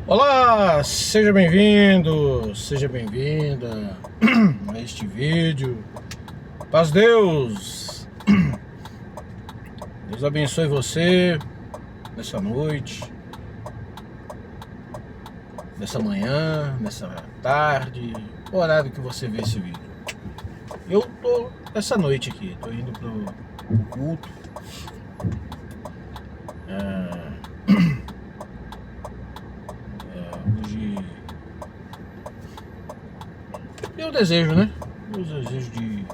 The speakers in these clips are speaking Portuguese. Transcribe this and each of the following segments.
Olá, seja bem-vindo, seja bem-vinda a este vídeo. Paz Deus, Deus abençoe você nessa noite, nessa manhã, nessa tarde, o horário que você vê esse vídeo. Eu tô essa noite aqui, tô indo pro culto. Hoje eu desejo, né? Eu desejo de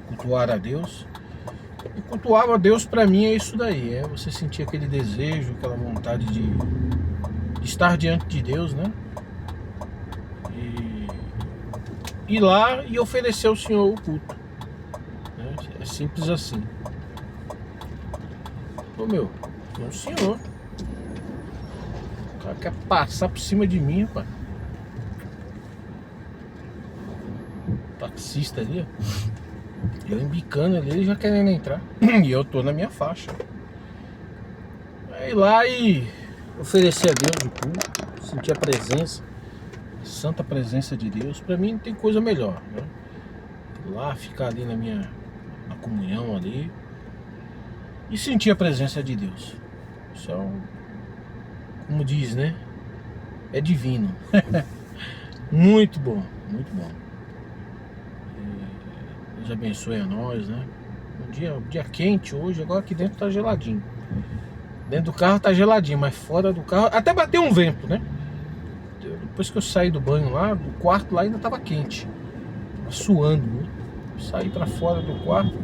cultuar a Deus. E cultuar a Deus pra mim é isso daí, é você sentir aquele desejo, aquela vontade de estar diante de Deus, né? E ir lá e oferecer ao Senhor o culto, né? É simples assim. Ô meu, é o Senhor. O cara quer passar por cima de mim, rapaz. Taxista ali, ó. Eu embicando ali, ele já querendo entrar. E eu tô na minha faixa. É ir lá e oferecer a Deus o culto, sentir a presença, a santa presença de Deus. Pra mim não tem coisa melhor, né? Ir lá, ficar ali na comunhão ali e sentir a presença de Deus. Isso é como diz, né? É divino. Muito bom, muito bom. Deus abençoe a nós, né? Um dia quente hoje, agora aqui dentro tá geladinho. Dentro do carro tá geladinho, mas fora do carro até bateu um vento, né? Depois que eu saí do banho lá, do quarto lá ainda tava quente, tava suando, né? Saí pra fora do quarto,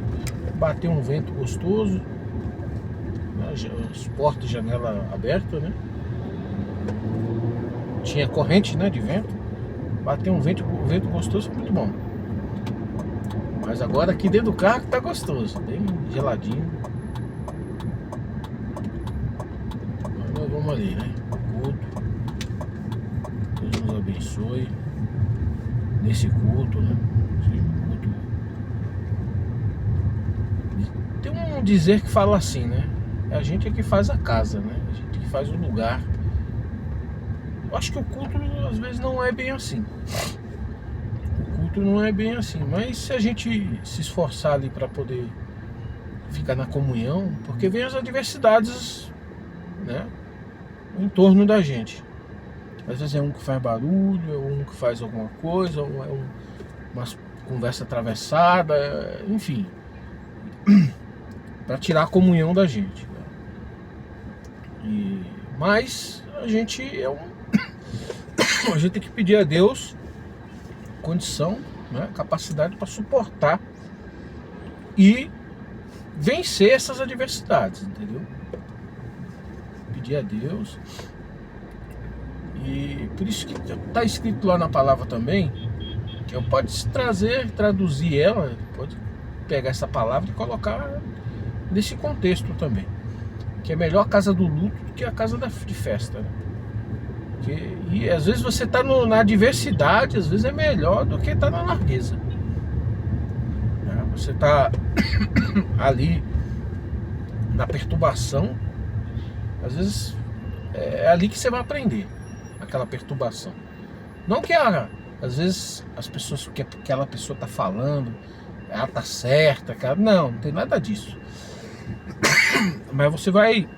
bateu um vento gostoso, as portas e janela abertas, né? Tinha corrente, né, de vento. Bateu um vento gostoso, muito bom. Mas agora aqui dentro do carro tá gostoso, bem geladinho. Agora vamos ali, né? Culto. Deus nos abençoe nesse culto, né? Seja um culto. Tem um dizer que fala assim, né? A gente é que faz a casa, né? A gente que faz o lugar. Eu acho que o culto às vezes não é bem assim. Não é bem assim, mas se a gente se esforçar ali para poder ficar na comunhão, porque vem as adversidades, né, em torno da gente. Às vezes é um que faz barulho, é um que faz alguma coisa, ou é uma conversa atravessada, enfim, para tirar a comunhão da gente, né? Mas a gente a gente tem que pedir a Deus condição, né, capacidade para suportar e vencer essas adversidades, entendeu? Pedir a Deus. E por isso que está escrito lá na palavra também, que eu pode traduzir ela, pode pegar essa palavra e colocar nesse contexto também, que é melhor a casa do luto do que a casa de festa, né? E às vezes você está na adversidade, às vezes é melhor do que estar na largueza. Você está ali na perturbação, às vezes é ali que você vai aprender, aquela perturbação. Não que às vezes as pessoas que aquela pessoa está falando, ela tá certa, cara. Não tem nada disso. Mas você vai.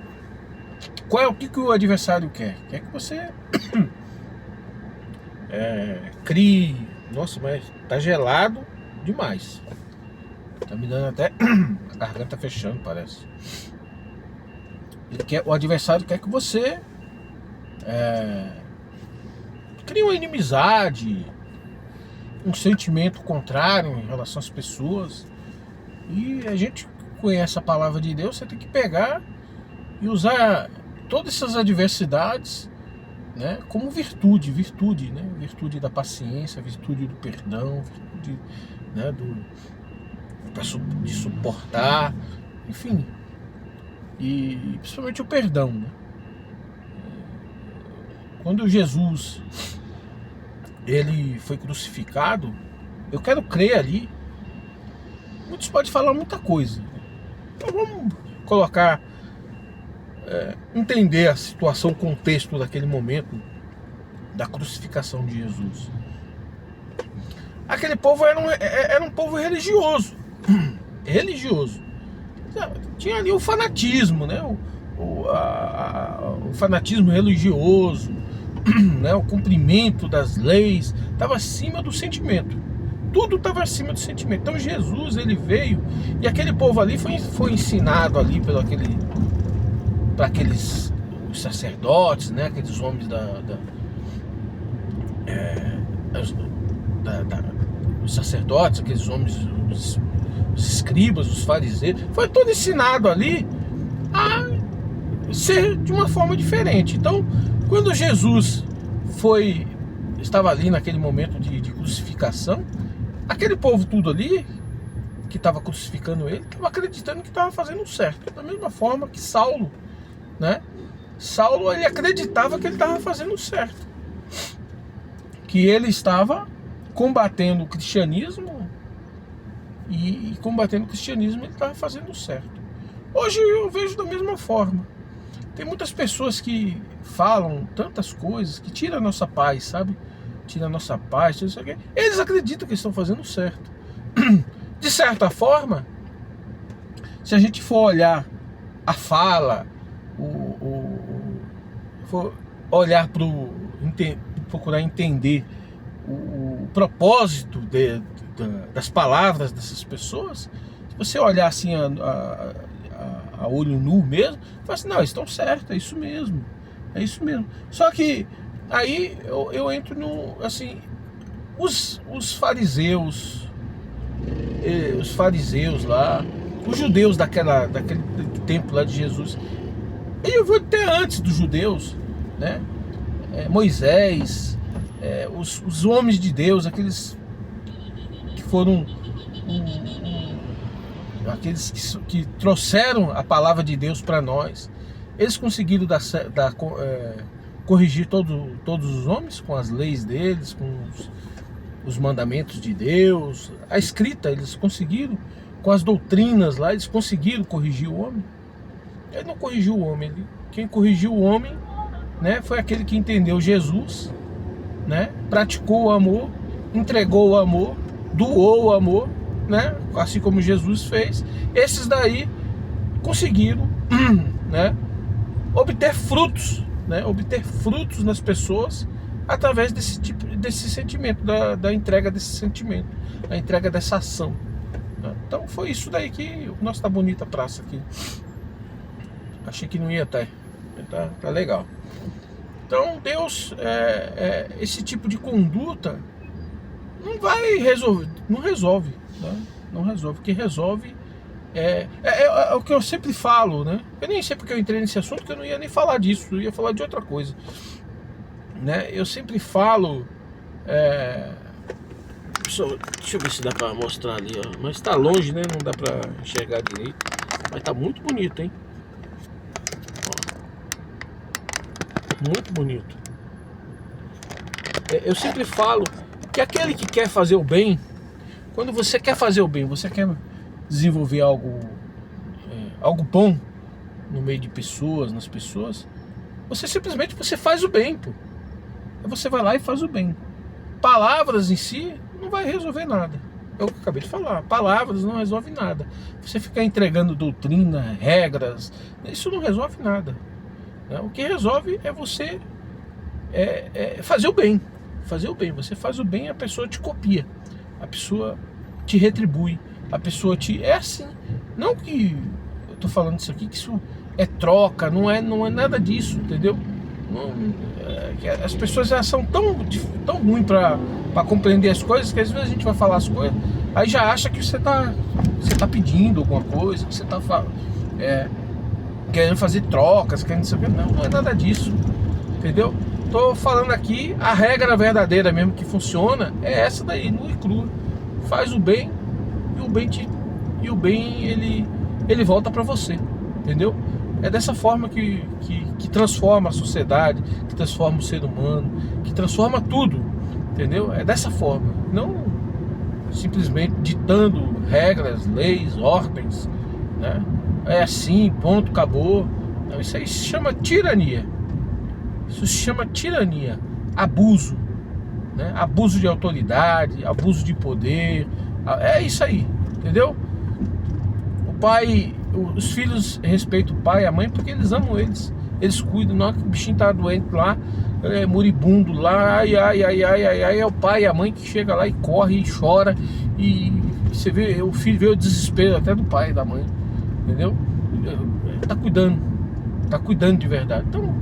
O que o adversário quer? Quer que você crie. Nossa, mas tá gelado demais. Tá me dando até a garganta fechando, parece. O adversário quer que você crie uma inimizade, um sentimento contrário em relação às pessoas. E a gente conhece a palavra de Deus, você tem que pegar e usar todas essas adversidades, né, como virtude, né? Virtude da paciência, virtude do perdão, virtude, né, de suportar, enfim, e principalmente o perdão, né? Quando Jesus ele foi crucificado, eu quero crer ali, muitos podem falar muita coisa, então vamos colocar, entender a situação, o contexto daquele momento. da crucificação de Jesus. Aquele povo era um povo religioso. Religioso. Tinha ali o fanatismo, né? O fanatismo religioso, né? O cumprimento das leis estava acima do sentimento. Tudo estava acima do sentimento. Então Jesus, ele veio, e aquele povo ali foi ensinado ali para aqueles os sacerdotes, né? Aqueles homens os sacerdotes, aqueles homens, os escribas, os fariseus, foi todo ensinado ali a ser de uma forma diferente. Então, quando Jesus estava ali naquele momento de crucificação, aquele povo tudo ali que estava crucificando ele, estava acreditando que estava fazendo certo. Da mesma forma que Saulo, né? Saulo, ele acreditava que ele estava fazendo certo, que ele estava combatendo o cristianismo, e combatendo o cristianismo ele estava fazendo certo. Hoje eu vejo da mesma forma. Tem muitas pessoas que falam tantas coisas que tiram a nossa paz, sabe? Tira a nossa paz, tira isso aqui. Eles acreditam que estão fazendo certo. De certa forma, se a gente for olhar a fala, for olhar procurar entender o propósito das palavras dessas pessoas, se você olhar assim a olho nu mesmo, fala assim, não, eles estão certos, é isso mesmo, é isso mesmo. Só que aí eu entro no, assim, os fariseus lá, os judeus daquele tempo lá de Jesus, e eu vou até antes dos judeus, né? Moisés, os homens de Deus, aqueles que foram aqueles que trouxeram a palavra de Deus para nós, eles conseguiram corrigir todos os homens com as leis deles, com os mandamentos de Deus, a escrita, eles conseguiram, com as doutrinas lá, eles conseguiram corrigir o homem. Ele não corrigiu o homem, quem corrigiu o homem, né, foi aquele que entendeu Jesus, né, praticou o amor, entregou o amor, doou o amor, né, assim como Jesus fez. Esses daí conseguiram, né, obter frutos nas pessoas através desse sentimento, da entrega desse sentimento, a entrega dessa ação. Então foi isso daí que... Nossa, tá bonita a praça aqui. Achei que não ia estar. Tá legal. Então Deus, esse tipo de conduta não vai resolver, não resolve, né? Não resolve. O que resolve é o que eu sempre falo, né? Eu nem sei porque eu entrei nesse assunto, que eu não ia nem falar disso, eu ia falar de outra coisa, né? Eu sempre falo, deixa eu ver se dá pra mostrar ali, ó. Mas tá longe, né? Não dá pra enxergar direito, mas tá muito bonito, hein? Muito bonito. Eu sempre falo que aquele que quer fazer o bem, quando você quer fazer o bem, você quer desenvolver algo bom no meio de pessoas, nas pessoas, você simplesmente faz o bem, pô. Você vai lá e faz o bem. Palavras em si não vai resolver nada. É o que eu acabei de falar. Palavras não resolvem nada. Você ficar entregando doutrina, regras, isso não resolve nada. O que resolve é você fazer o bem. Fazer o bem. Você faz o bem, a pessoa te copia, a pessoa te retribui, a pessoa te... É assim. Não que eu tô falando isso aqui, que isso é troca, não é nada disso, entendeu? As pessoas, elas são tão ruins para compreender as coisas, que às vezes a gente vai falar as coisas, aí já acha que você tá pedindo alguma coisa, que você tá querendo fazer trocas, querendo saber. Não é nada disso, entendeu? Tô falando aqui, a regra verdadeira mesmo que funciona é essa daí, nua e crua. Faz o bem e o bem ele volta para você, entendeu? É dessa forma que transforma a sociedade, que transforma o ser humano, que transforma tudo, entendeu? É dessa forma, não simplesmente ditando regras, leis, ordens, né? É assim, ponto, acabou. Não, isso aí se chama tirania. Isso se chama tirania. abuso, né? Abuso de autoridade, abuso de poder. É isso aí, entendeu? O pai, os filhos respeitam o pai e a mãe porque eles amam eles. Eles cuidam. Na hora que o bichinho tá doente lá, moribundo lá, ai, é o pai e a mãe que chega lá e corre e chora. E você vê, o filho vê o desespero até do pai e da mãe, entendeu? Tá cuidando de verdade. Então,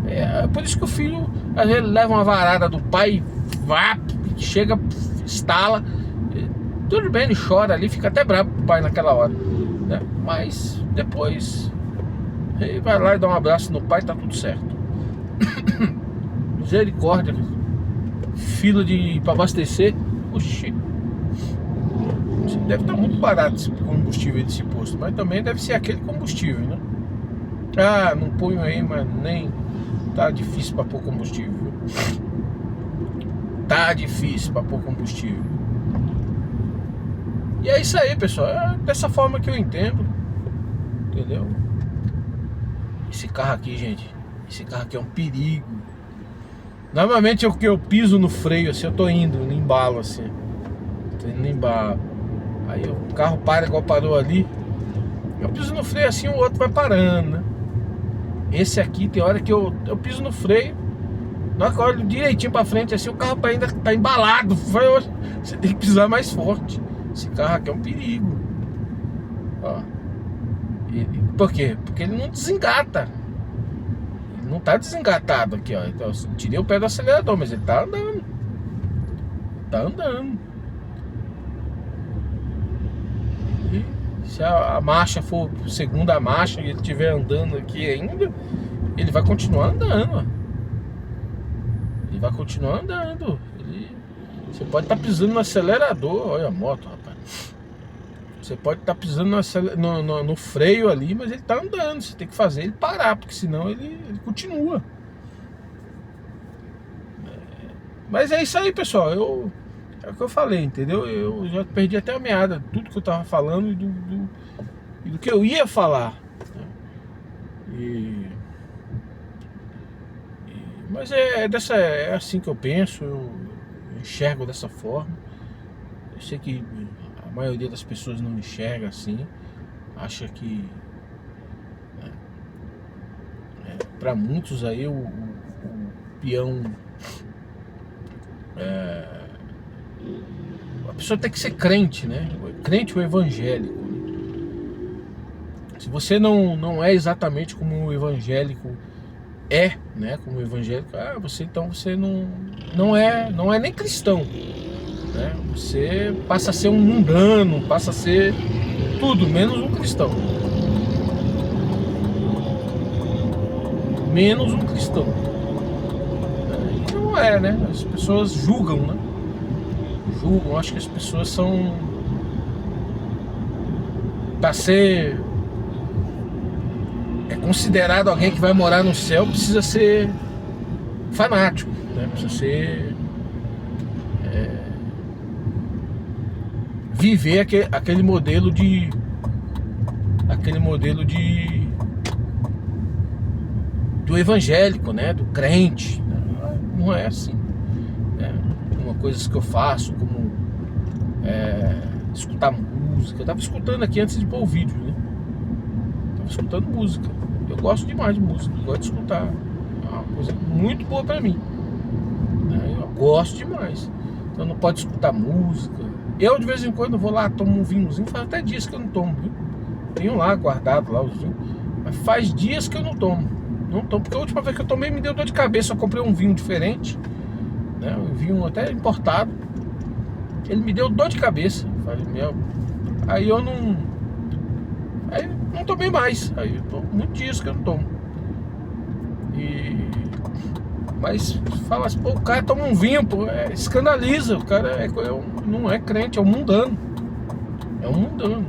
é por isso que o filho às vezes leva uma varada do pai, vá, chega, estala, tudo bem, ele chora ali, fica até bravo com o pai naquela hora, né? Mas depois ele vai lá e dá um abraço no pai, tá tudo certo. Misericórdia. Fila pra abastecer, oxi, deve estar muito barato esse combustível desse posto, mas também deve ser aquele combustível, né? Ah, não ponho aí, mas nem tá difícil para pôr combustível. Tá difícil para pôr combustível. E é isso aí, pessoal. É dessa forma que eu entendo, entendeu? Esse carro aqui, gente, esse carro aqui é um perigo. Normalmente eu piso no freio assim, eu tô indo no embalo assim, tô indo no embalo. Aí o carro para igual parou ali, eu piso no freio assim, o outro vai parando, né? Esse aqui tem hora que eu piso no freio, na hora que eu olho direitinho pra frente assim, o carro ainda tá embalado. Você tem que pisar mais forte. Esse carro aqui é um perigo. Ó. Por quê? Porque ele não desengata. Ele não tá desengatado aqui, ó. Então, eu tirei o pé do acelerador, mas ele tá andando. Tá andando. E se a marcha for segunda marcha e ele estiver andando aqui ainda, ele vai continuar andando, ó. Ele vai continuar andando. Você pode estar pisando no acelerador. Olha a moto, rapaz. Você pode estar pisando no freio ali, mas ele está andando. Você tem que fazer ele parar, porque senão ele continua. Mas é isso aí, pessoal. É o que eu falei, entendeu? Eu já perdi até a meada de tudo que eu estava falando e do que eu ia falar. Mas é assim que eu penso. Eu enxergo dessa forma. Eu sei que a maioria das pessoas não enxerga assim, acha que para muitos aí o peão, a pessoa tem que ser crente, né? Crente ou evangélico. Se você não é exatamente como o evangélico né? Como o evangélico, você não é nem cristão, né? Você passa a ser um mundano, passa a ser tudo menos um cristão. Menos um cristão. E não é, né? As pessoas julgam, né? Julgam, acho que as pessoas são, para ser considerado alguém que vai morar no céu, precisa ser fanático, né? Precisa ser viver aquele modelo do evangélico, né? Do crente, né? Não é assim, né? Uma coisa que eu faço, como escutar música. Eu tava escutando aqui antes de pôr o vídeo, né? Tava escutando música. Eu gosto demais de música, eu gosto de escutar. É uma coisa muito boa pra mim, né? Eu gosto demais. Então não pode escutar música. Eu de vez em quando vou lá, tomo um vinhozinho. Faz até dias que eu não tomo, viu? Tenho lá guardado lá os vinhos, mas faz dias que eu não tomo. Não tomo, porque a última vez que eu tomei me deu dor de cabeça. Eu comprei um vinho diferente, né? Um vinho até importado. Ele me deu dor de cabeça. Aí eu não tomei mais. Aí eu tô muitos dias que eu não tomo. Mas fala assim, pô, o cara toma um vinho, pô, escandaliza. O cara não é crente, é um mundano. É um mundano.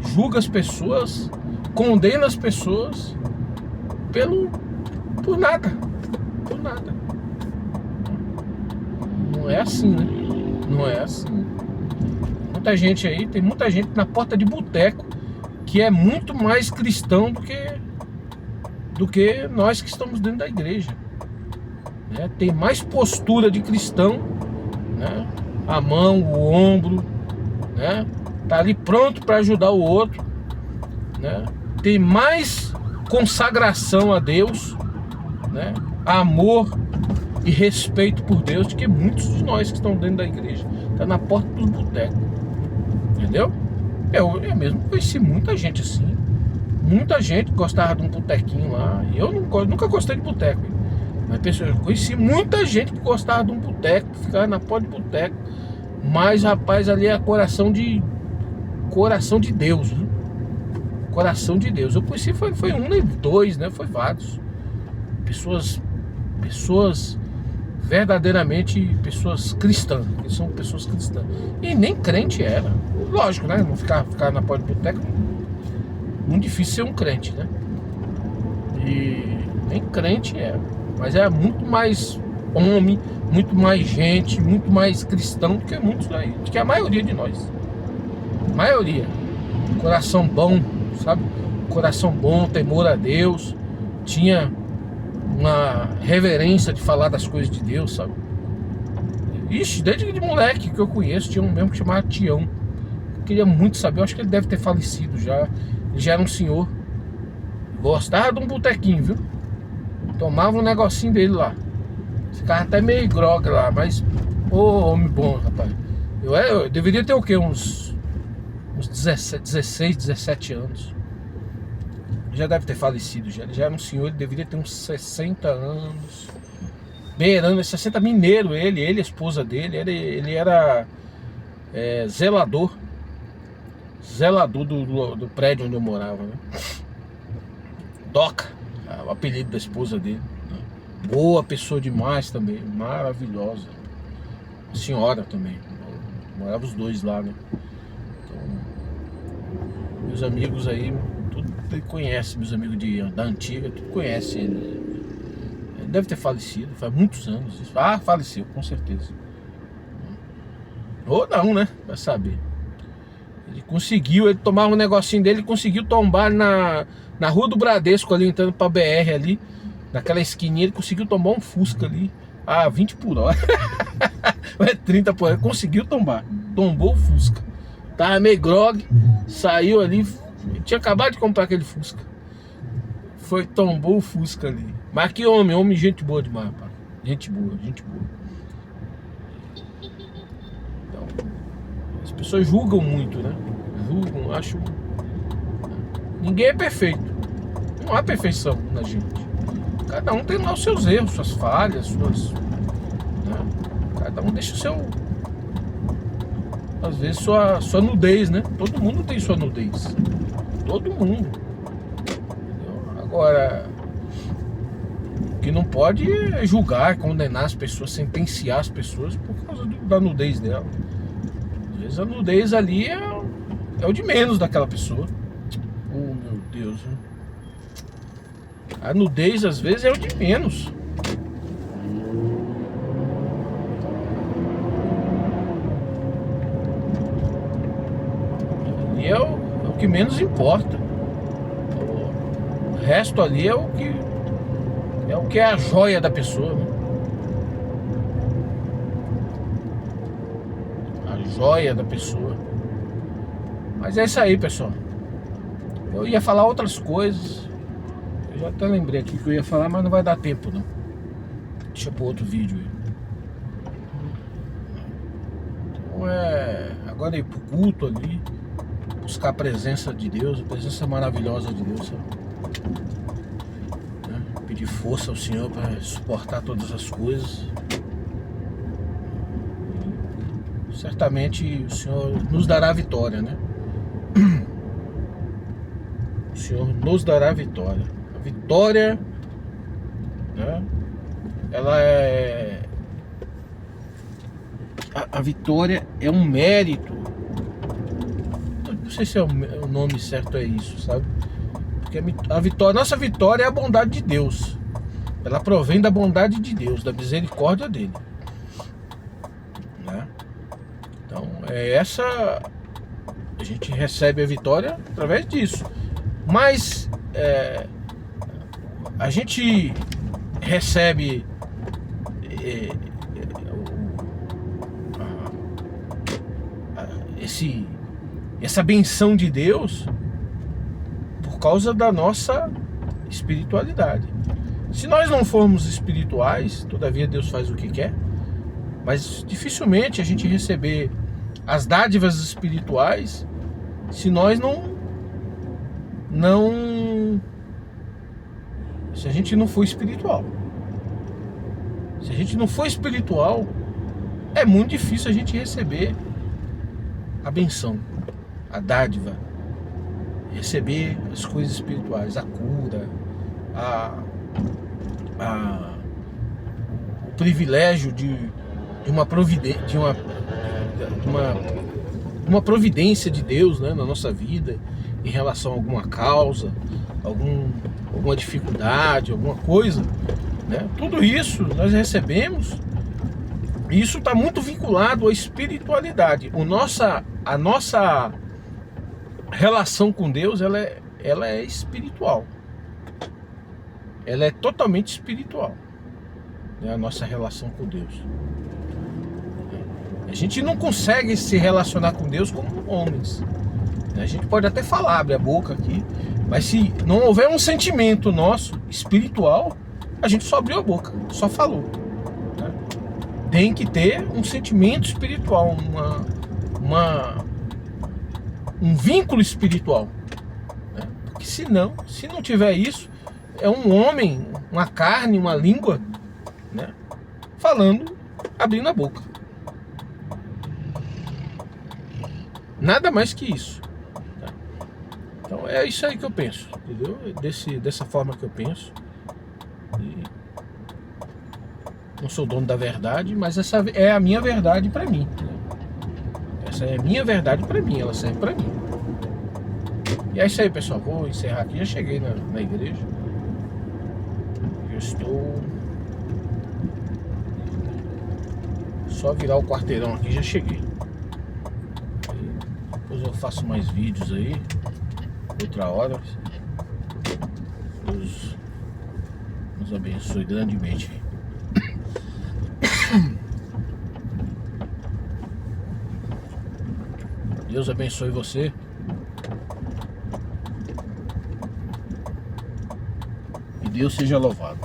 Julga as pessoas, condena as pessoas por nada. Por nada. Não é assim, né? Não é assim. Tem muita gente na porta de boteco que é muito mais cristão do que nós que estamos dentro da igreja. né? Tem mais postura de cristão, né? A mão, o ombro, né? Tá ali pronto para ajudar o outro, né? Tem mais consagração a Deus, né? Amor e respeito por Deus do que muitos de nós que estão dentro da igreja. Tá na porta dos botecos, entendeu? Eu mesmo conheci muita gente assim. Muita gente gostava de um botequinho lá. Eu nunca gostei de boteco. Mas eu conheci muita gente que gostava de um boteco, que ficava na porta de boteco. Mas, rapaz, ali é coração de Deus, viu? Coração de Deus. Eu conheci, foi um nem dois, né? Foi vários. Pessoas verdadeiramente pessoas cristãs. Que são pessoas cristãs. E nem crente era. Lógico, né? Não ficar na porta de boteco. Muito difícil ser um crente, né? E nem crente é. Mas é muito mais homem, muito mais gente, muito mais cristão do que muitos aí, do que a maioria de nós. Maioria. Coração bom, sabe? Coração bom, temor a Deus. Tinha uma reverência de falar das coisas de Deus, sabe? Ixi, desde de moleque que eu conheço, tinha um mesmo que chamava Tião. Eu queria muito saber, eu acho que ele deve ter falecido já. Ele já era um senhor. Gostava de um botequinho, viu? Tomava um negocinho dele lá. Ficava até meio grogue lá, mas... Ô, homem bom, rapaz. Eu deveria ter o quê? Uns 16, 17 anos. Já deve ter falecido já. Ele já era um senhor, ele deveria ter uns 60 anos. Beirando, 60, mineiro ele e a esposa dele. Ele era zelador. Zelador do prédio onde eu morava, né? Doca, o apelido da esposa dele, né? Boa pessoa demais também, maravilhosa. Senhora também. Morava os dois lá, né? Então, meus amigos aí, tudo conhece, meus amigos da antiga, tudo conhece ele. Ele deve ter falecido, faz muitos anos isso. Ah, faleceu, com certeza. Ou não, né? Vai saber. Ele tomava um negocinho dele, conseguiu tombar na Rua do Bradesco ali, entrando pra BR ali, naquela esquininha, ele conseguiu tombar um Fusca ali, 20 por hora, 30 por hora, conseguiu tombar, tombou o Fusca, tava meio grog, saiu ali, tinha acabado de comprar aquele Fusca, tombou o Fusca ali, mas que homem, gente boa demais, pá. Gente boa. As pessoas julgam muito, né? Acho. Ninguém é perfeito. Não há perfeição na gente. Cada um tem lá os seus erros, suas falhas, né? Cada um deixa o seu. Às vezes sua nudez, né? Todo mundo tem sua nudez. Todo mundo. Entendeu? Agora, o que não pode é julgar, condenar as pessoas, sentenciar as pessoas por causa da nudez dela. Às vezes a nudez ali é o de menos daquela pessoa. Oh, meu Deus. A nudez às vezes é o de menos. Ali é o que menos importa. O resto ali é o que é a joia da pessoa, né? A joia da pessoa. Mas é isso aí, pessoal. Eu ia falar outras coisas. Eu já até lembrei aqui que eu ia falar, mas não vai dar tempo, não. Deixa pro outro vídeo aí. Então agora ir pro culto ali, buscar a presença de Deus, a presença maravilhosa de Deus, sabe? Né? Pedir força ao Senhor para suportar todas as coisas. Certamente o Senhor nos dará a vitória, né? O Senhor nos dará a vitória. A vitória, né? Ela é... A vitória é um mérito. Não sei se o nome certo é isso, sabe? Porque a vitória, nossa vitória é a bondade de Deus. Ela provém da bondade de Deus, da misericórdia dele, né? Então a gente recebe a vitória através disso. Mas a gente recebe essa benção de Deus por causa da nossa espiritualidade. Se nós não formos espirituais, todavia Deus faz o que quer, mas dificilmente a gente receber as dádivas espirituais se nós se a gente não for espiritual. Se a gente não for espiritual, é muito difícil a gente receber a benção, a dádiva, receber as coisas espirituais, a cura, o privilégio de uma providência de Deus, né, na nossa vida, em relação a alguma causa, alguma dificuldade, alguma coisa, né? Tudo isso nós recebemos, e isso está muito vinculado à espiritualidade. A nossa relação com Deus, ela é espiritual. Ela é totalmente espiritual, né? A nossa relação com Deus. A gente não consegue se relacionar com Deus como homens. A gente pode até falar, abrir a boca aqui, mas se não houver um sentimento nosso espiritual, a gente só abriu a boca, só falou, né? Tem que ter um sentimento espiritual, um vínculo espiritual, né? Porque se não tiver isso, é um homem, uma carne, uma língua, né, falando, abrindo a boca. Nada mais que isso, tá? Então é isso aí que eu penso, entendeu? Dessa forma que eu penso. E não sou dono da verdade, mas essa é a minha verdade para mim, né? Essa é a minha verdade para mim, ela serve para mim. E é isso aí, pessoal. Vou encerrar aqui. Já cheguei na igreja. Eu estou só virar o quarteirão aqui, já cheguei. Depois eu faço mais vídeos aí, outra hora. Deus nos abençoe grandemente. Deus abençoe você. E Deus seja louvado.